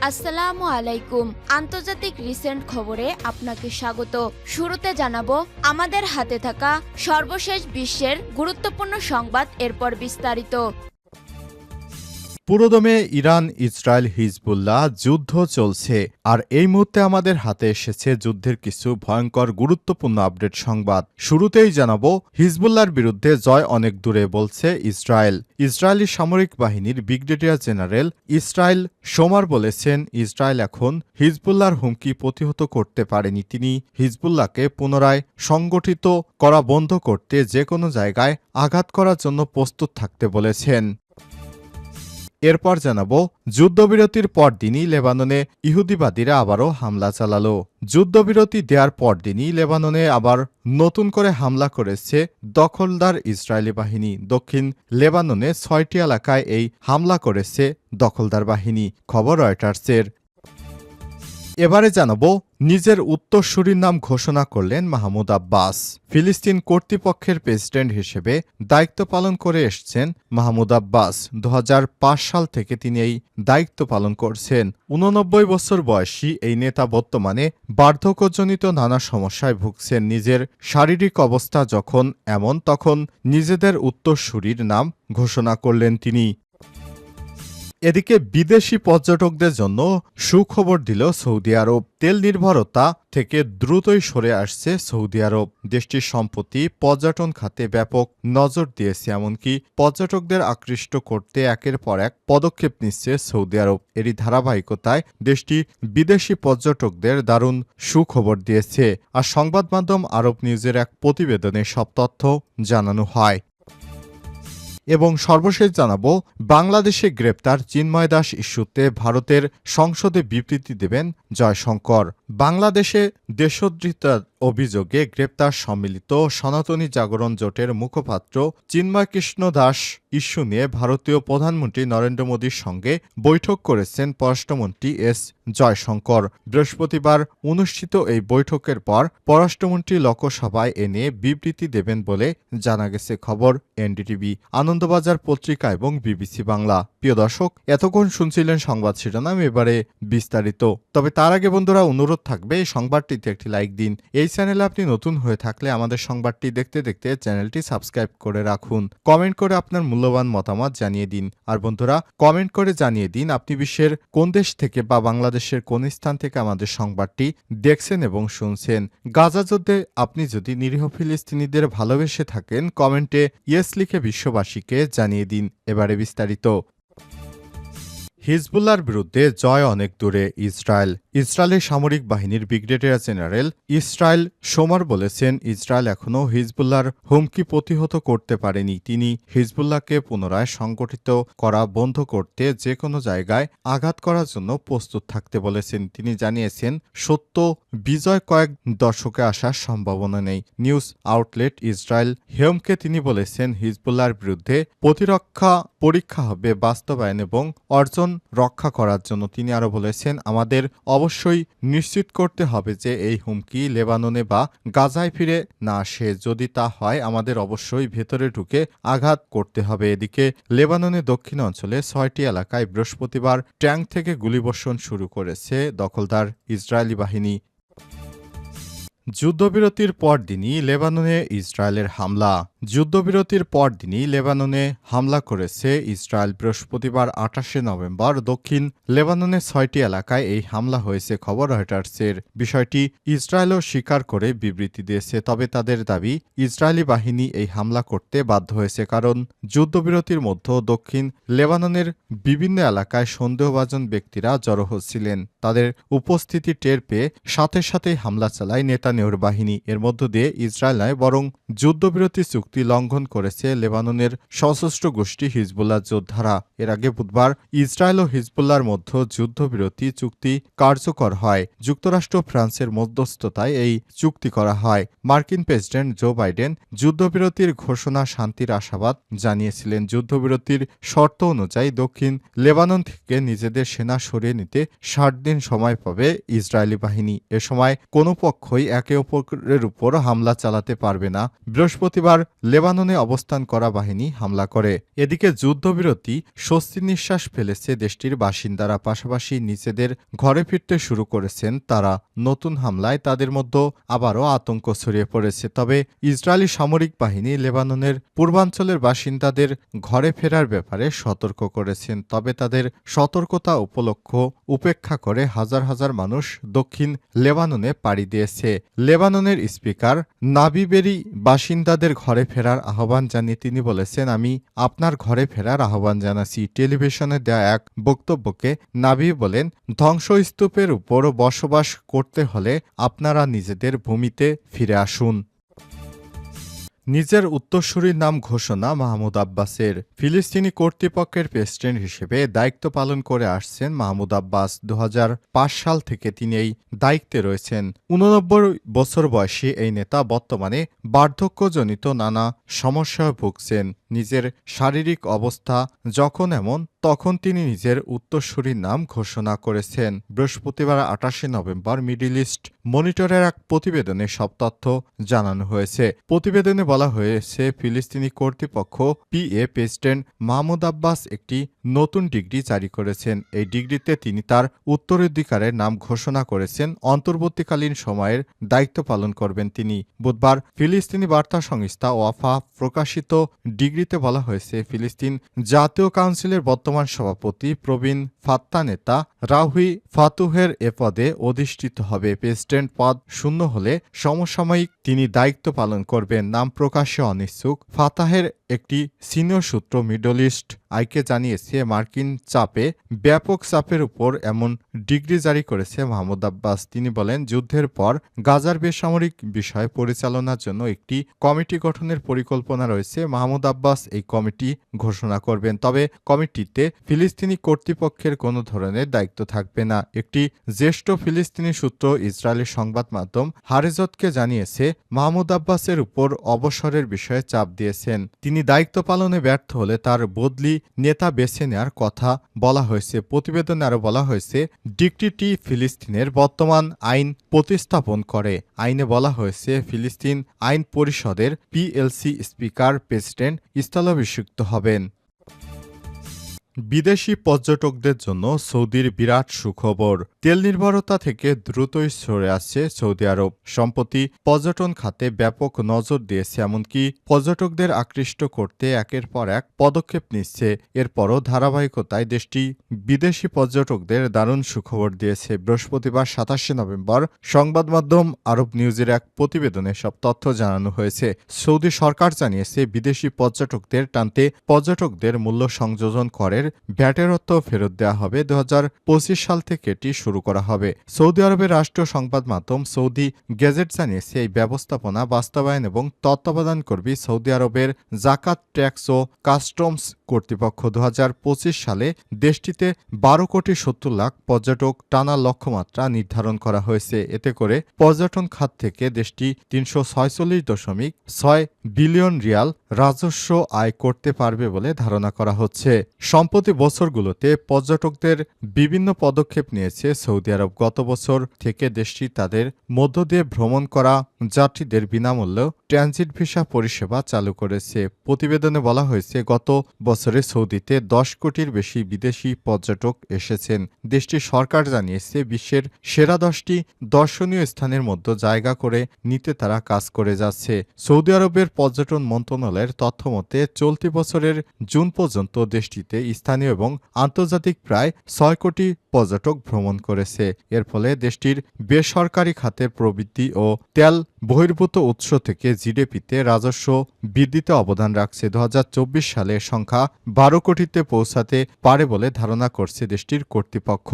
আসসালামু আলাইকুম। আন্তর্জাতিক রিসেন্ট খবরে আপনাকে স্বাগত। শুরুতে জানাবো আমাদের হাতে থাকা সর্বশেষ বিশ্বের গুরুত্বপূর্ণ সংবাদ, এরপর বিস্তারিত। পুরোদমে ইরান, ইসরায়েল, হিজবুল্লাহ যুদ্ধ চলছে, আর এই মুহূর্তে আমাদের হাতে এসেছে যুদ্ধের কিছু ভয়ঙ্কর গুরুত্বপূর্ণ আপডেট সংবাদ। শুরুতেই জানাবো হিজবুল্লাহর বিরুদ্ধে জয় অনেক দূরে বলছে ইসরায়েল। ইসরায়েলি সামরিক বাহিনীর ব্রিগেডিয়ার জেনারেল ইসরায়েল সোমার বলেছেন, ইসরায়েল এখন হিজবুল্লাহর হুমকি প্রতিহত করতে পারেনি। তিনি হিজবুল্লাহকে পুনরায় সংগঠিত করা বন্ধ করতে যে কোনো জায়গায় আঘাত করার জন্য প্রস্তুত থাকতে বলেছেন। এরপর জানাবো যুদ্ধবিরতির পরদিনই লেবাননে ইহুদিবাদীরা আবারও হামলা চালালো। যুদ্ধবিরতি দেওয়ার পরদিনই লেবাননে আবার নতুন করে হামলা করেছে দখলদার ইসরায়েলি বাহিনী। দক্ষিণ লেবাননে ৬টি এলাকায় এই হামলা করেছে দখলদার বাহিনী, খবর রয়টার্সের। এবারে জানাবো নিজের উত্তরসূরির নাম ঘোষণা করলেন মাহমুদ আব্বাস। ফিলিস্তিন কর্তৃপক্ষের প্রেসিডেন্ট হিসেবে দায়িত্ব পালন করে এসছেন মাহমুদ আব্বাস। ২০০৫ সাল থেকে তিনি এই দায়িত্ব পালন করছেন। ৮৯ বছর বয়সী এই নেতা বর্তমানে বার্ধক্যজনিত নানা সমস্যায় ভুগছেন। নিজের শারীরিক অবস্থা যখন এমন, তখন নিজেদের উত্তরসূরির নাম ঘোষণা করলেন তিনি। এদিকে বিদেশি পর্যটকদের জন্য সুখবর দিল সৌদি আরব। তেল নির্ভরতা থেকে দ্রুতই সরে আসছে সৌদি আরব। দেশটির সম্প্রতি পর্যটন খাতে ব্যাপক নজর দিয়েছে, এমনকি পর্যটকদের আকৃষ্ট করতে একের পর এক পদক্ষেপ নিচ্ছে সৌদি আরব। এরই ধারাবাহিকতায় দেশটি বিদেশি পর্যটকদের দারুণ সুখবর দিয়েছে। আর সংবাদ মাধ্যম আরব নিউজের এক প্রতিবেদনে সব তথ্য জানানো হয়। এবং সর্বশেষ জানাবো বাংলাদেশে গ্রেপ্তার চিন্ময় দাস ইস্যুতে ভারতের সংসদে বিবৃতি দেবেন জয়শঙ্কর। বাংলাদেশে দেশদ্রোহিতার অভিযোগে গ্রেপ্তার সম্মিলিত সনাতনী জাগরণ জোটের মুখপাত্র চিন্ময় কৃষ্ণ দাস ইস্যু নিয়ে ভারতীয় প্রধানমন্ত্রী নরেন্দ্র মোদীর সঙ্গে বৈঠক করেছেন পররাষ্ট্রমন্ত্রী এস জয়শঙ্কর। বৃহস্পতিবার অনুষ্ঠিত এই বৈঠকের পর পররাষ্ট্রমন্ত্রী লোকসভায় এ নিয়ে বিবৃতি দেবেন বলে জানা গেছে, খবর এনডিটিভি, আনন্দবাজার পত্রিকা এবং বিবিসি বাংলা। প্রিয় দর্শক, এতক্ষণ শুনছিলেন সংবাদ শিরোনাম, এবারে বিস্তারিত। তবে তার আগে বন্ধুরা অনুরোধ থাকবে এই সংবাদটিতে একটি লাইক দিন। এই চ্যানেলে আপনি নতুন হয়ে থাকলে আমাদের সংবাদটি দেখতে দেখতে চ্যানেলটি সাবস্ক্রাইব করে রাখুন। কমেন্ট করে আপনার মূল্যবান মতামত জানিয়ে দিন। আর বন্ধুরা, কমেন্ট করে জানিয়ে দিন আপনি বিশ্বের কোন দেশ থেকে বা বাংলাদেশের কোন স্থান থেকে আমাদের সংবাদটি দেখছেন এবং শুনছেন। গাজা যুদ্ধে আপনি যদি নিরীহ ফিলিস্তিনিদের ভালোবেসে থাকেন, কমেন্টে ইয়েস লিখে বিশ্ববাসীকে জানিয়ে দিন। এবারে বিস্তারিত। হিজবুল্লাহর বিরুদ্ধে জয় অনেক দূরে ইসরায়েল। ইসরায়েলের সামরিক বাহিনীর ব্রিগেডিয়ার জেনারেল ইসরায়েল সোমার বলেছেন, ইসরায়েল এখনও হিজবুল্লাহর হুমকি প্রতিহত করতে পারেনি। তিনি হিজবুল্লাহকে পুনরায় সংগঠিত করা বন্ধ করতে যে কোনো জায়গায় আঘাত করার জন্য প্রস্তুত থাকতে বলেছেন। তিনি জানিয়েছেন, সত্য বিজয় কয়েক দশকে আসার সম্ভাবনা নেই। নিউজ আউটলেট ইসরায়েল হেমকে তিনি বলেছেন, হিজবুল্লাহর বিরুদ্ধে প্রতিরক্ষা পরীক্ষা হবে বাস্তবায়ন এবং অর্জন রক্ষা করার জন্য। তিনি আরও বলেছেন, আমাদের অবশ্যই নিশ্চিত করতে হবে যে এই হুমকি লেবাননে বা গাজায় ফিরে না আসে। যদি তা হয়, আমাদের অবশ্যই ভেতরে ঢুকে আঘাত করতে হবে। এদিকে লেবাননের দক্ষিণ অঞ্চলে ৬টি এলাকায় বৃহস্পতিবার ট্যাঙ্ক থেকে গুলিবর্ষণ শুরু করেছে দখলদার ইসরায়েলি বাহিনী। যুদ্ধবিরতির পরদিনই লেবাননে ইসরায়েলের হামলা। যুদ্ধবিরতির পরদিনই লেবাননে হামলা করেছে ইসরায়েল। বৃহস্পতিবার ২৮শে নভেম্বর দক্ষিণ লেবাননের ৬টি এলাকায় এই হামলা হয়েছে, খবর রয়টার্সের। বিষয়টি ইসরায়েলও স্বীকার করে বিবৃতি দিয়েছে। তবে তাদের দাবি, ইসরায়েলি বাহিনী এই হামলা করতে বাধ্য হয়েছে কারণ যুদ্ধবিরতির মধ্যে দক্ষিণ লেবাননের বিভিন্ন এলাকায় সন্দেহভাজন ব্যক্তিরা জড়ো হচ্ছিলেন। তাদের উপস্থিতি টের পেয়ে সাথে সাথেই হামলা চালায় নেতানিয়াহুর বাহিনী। এর মধ্য দিয়ে ইসরায়েল নয়, বরং যুদ্ধবিরতি চুক্তি লঙ্ঘন করেছে লেবাননের সশস্ত্র গোষ্ঠী হিজবুল্লাহ যোদ্ধারা। এর আগে বুধবার ইসরায়েল ও হিজবুল্লাহর মধ্যে যুদ্ধবিরতি চুক্তি কার্যকর হয়। যুক্তরাষ্ট্র ফ্রান্সের মধ্যস্থতায় এই চুক্তি করা হয়। মার্কিন প্রেসিডেন্ট জো বাইডেন যুদ্ধবিরতির ঘোষণা শান্তির আশাবাদ জানিয়েছিলেন। যুদ্ধবিরতির শর্ত অনুযায়ী দক্ষিণ লেবানন থেকে নিজেদের সেনা সরিয়ে নিতে ৬০ দিন সময় পাবে ইসরায়েলি বাহিনী। এ সময় কোনো পক্ষই একে অপরের উপর হামলা চালাতে পারবে না। বৃহস্পতিবার লেবাননে অবস্থান করা বাহিনী হামলা করে। এদিকে যুদ্ধবিরতি স্বস্তির নিঃশ্বাস ফেলেছে দেশটির বাসিন্দারা, পাশাপাশি নিজেদের ঘরে ফিরতে শুরু করেছেন তারা। নতুন হামলায় তাদের মধ্যে আবারও আতঙ্ক ছড়িয়ে পড়েছে। তবে ইসরায়েলি সামরিক বাহিনী লেবাননের পূর্বাঞ্চলের বাসিন্দাদের ঘরে ফেরার ব্যাপারে সতর্ক করেছেন। তবে তাদের সতর্কতা উপেক্ষা করে হাজার হাজার মানুষ দক্ষিণ লেবাননে পাড়ি দিয়েছে। লেবাননের স্পিকার নাবি বেরি বাসিন্দাদের ঘরে ফেরার আহ্বান জানিয়ে তিনি বলেছেন, আমি আপনার ঘরে ফেরার আহ্বান জানাচ্ছি। টেলিভিশনে দেয়া এক বক্তব্যকে নাবি বলেন, ধ্বংসস্তূপের উপর বসবাস করতে হলে আপনারা নিজেদের ভূমিতে ফিরে আসুন। নিজের উত্তরসূরির নাম ঘোষণা মাহমুদ আব্বাসের। ফিলিস্তিনি কর্তৃপক্ষের প্রেসিডেন্ট হিসেবে দায়িত্ব পালন করে আসছেন মাহমুদ আব্বাস। ২০০৫ সাল থেকে তিনি এই দায়িত্বে রয়েছেন। ৮৯ বছর বয়সী এই নেতা বর্তমানে বার্ধক্যজনিত নানা সমস্যায় ভুগছেন। নিজের শারীরিক অবস্থা যখন এমন, তখন তিনি নিজের উত্তরসূরির নাম ঘোষণা করেছেন। বৃহস্পতিবার ২৮ নভেম্বর মিডল ইস্ট মনিটরের এক প্রতিবেদনে সব তথ্য জানানো হয়েছে। প্রতিবেদনে বলা হয়েছে, ফিলিস্তিনি কর্তৃপক্ষ প্রেসিডেন্ট মাহমুদ আব্বাস একটি নতুন ডিগ্রি জারি করেছেন। এই ডিগ্রিতে তিনি তার উত্তরাধিকারের নাম ঘোষণা করেছেন। অন্তর্বর্তীকালীন সময়ের দায়িত্ব পালন করবেন তিনি। বুধবার ফিলিস্তিনি বার্তা সংস্থা ওয়াফা প্রকাশিত ডিগ্রিতে বলা হয়েছে, ফিলিস্তিন জাতীয় কাউন্সিলের বর্তমান সভাপতি প্রবীণ ফাত্তা নেতা রাহুই ফাতুহের এ পদে অধিষ্ঠিত হবে। প্রেসিডেন্ট পদ শূন্য হলে সমসাময়িক তিনি দায়িত্ব পালন করবেন। নাম প্রকাশে অনিচ্ছুক ফাতাহের একটি সিনিয়র সূত্র মিডল ইস্ট আইকে জানিয়েছে, মার্কিন ব্যাপক চাপের উপর এমন ডিগ্রি জারি করেছে মাহমুদ আব্বাস। তিনি বলেন, যুদ্ধের পর গাজার বেসামরিক বিষয় পরিচালনার জন্য একটি কমিটি গঠনের পরিকল্পনা রয়েছে। মাহমুদ আব্বাস এই কমিটি ঘোষণা করবেন। তবে কমিটিতে ফিলিস্তিনি কর্তৃপক্ষের কোনো ধরনের দায়িত্ব থাকবে না। একটি জ্যেষ্ঠ ফিলিস্তিনি সূত্র ইসরায়েলি সংবাদ মাধ্যম হারেজতকে জানিয়েছে, মাহমুদ আব্বাসের উপর অবসরের বিষয়ে চাপ দিয়েছেন। তিনি দায়িত্ব পালনে ব্যর্থ হলে তার বদলি নেতা বেছে নেওয়ার কথা বলা হয়েছে। প্রতিবেদনে আরও বলা হয়েছে, ডিক্রিটি ফিলিস্তিনের বর্তমান আইন প্রতিস্থাপন করে। আইনে বলা হয়েছে, ফিলিস্তিন আইন পরিষদের পিএলসি স্পিকার প্রেসিডেন্ট স্থলাভিষিক্ত হবেন। বিদেশি পর্যটকদের জন্য সৌদির বিরাট সুখবর। তেল নির্ভরতা থেকে দ্রুতই সরে আসছে সৌদি আরব। সম্প্রতি পর্যটন খাতে ব্যাপক নজর দিয়েছে, এমনকি পর্যটকদের আকৃষ্ট করতে একের পর এক পদক্ষেপ নিচ্ছে। এরপরও ধারাবাহিকতায় দেশটি বিদেশি পর্যটকদের দারুণ সুখবর দিয়েছে। বৃহস্পতিবার ২৭ নভেম্বর সংবাদ মাধ্যম আরব নিউজের এক প্রতিবেদনে সব তথ্য জানানো হয়েছে। সৌদি সরকার জানিয়েছে, বিদেশি পর্যটকদের টানতে পর্যটকদের মূল্য সংযোজন করের ভ্যাটের অর্থ ফেরত দেওয়া হবে। ২০২৫ সাল থেকে এটি শুরু করা হবে। সৌদি আরবের রাষ্ট্রীয় সংবাদ মাধ্যম সৌদি গেজেট জানিয়েছে, এই ব্যবস্থাপনা বাস্তবায়ন এবং তত্ত্বাবধান করবে সৌদি আরবের জাকাত ট্যাক্স ও কাস্টমস কর্তৃপক্ষ। ২০২৫ সালে দেশটিতে ১২,৭০,০০,০০০ পর্যটক টানার লক্ষ্যমাত্রা নির্ধারণ করা হয়েছে। এতে করে পর্যটন খাত থেকে দেশটি ৩৪৬.৬ বিলিয়ন রিয়াল রাজস্ব আয় করতে পারবে বলে ধারণা করা হচ্ছে। সম্প্রতি বছরগুলোতে পর্যটকদের বিভিন্ন পদক্ষেপ নিয়েছে সৌদি আরব। গত বছর থেকে দেশটি তাদের মধ্য দিয়ে ভ্রমণ করা যাত্রীদের বিনামূল্য ট্রানজিট ভিসা পরিষেবা চালু করেছে। প্রতিবেদনে বলা হয়েছে, গত বছরে সৌদিতে ১০ কোটির বেশি বিদেশি পর্যটক এসেছেন। দেশটির সরকার জানিয়েছে, বিশ্বের সেরা ১০টি দর্শনীয় স্থানের মধ্যে জায়গা করে নিতে তারা কাজ করে যাচ্ছে। সৌদি আরবের পর্যটন মন্ত্রণালয়ের তথ্যমতে চলতি বছরের জুন পর্যন্ত দেশটিতে স্থানীয় এবং আন্তর্জাতিক প্রায় ৬ কোটি পর্যটক ভ্রমণ করেছে। এর ফলে দেশটির বেসরকারি খাতের প্রবৃদ্ধি ও তেল বহির্ভূত উৎস থেকে জিডিপিতে রাজস্ব বৃদ্ধিতে অবদান রাখছে। ২০২৪ সালে সংখ্যা ১২ কোটিতে পৌঁছাতে পারে বলে ধারণা করছে দেশটির কর্তৃপক্ষ।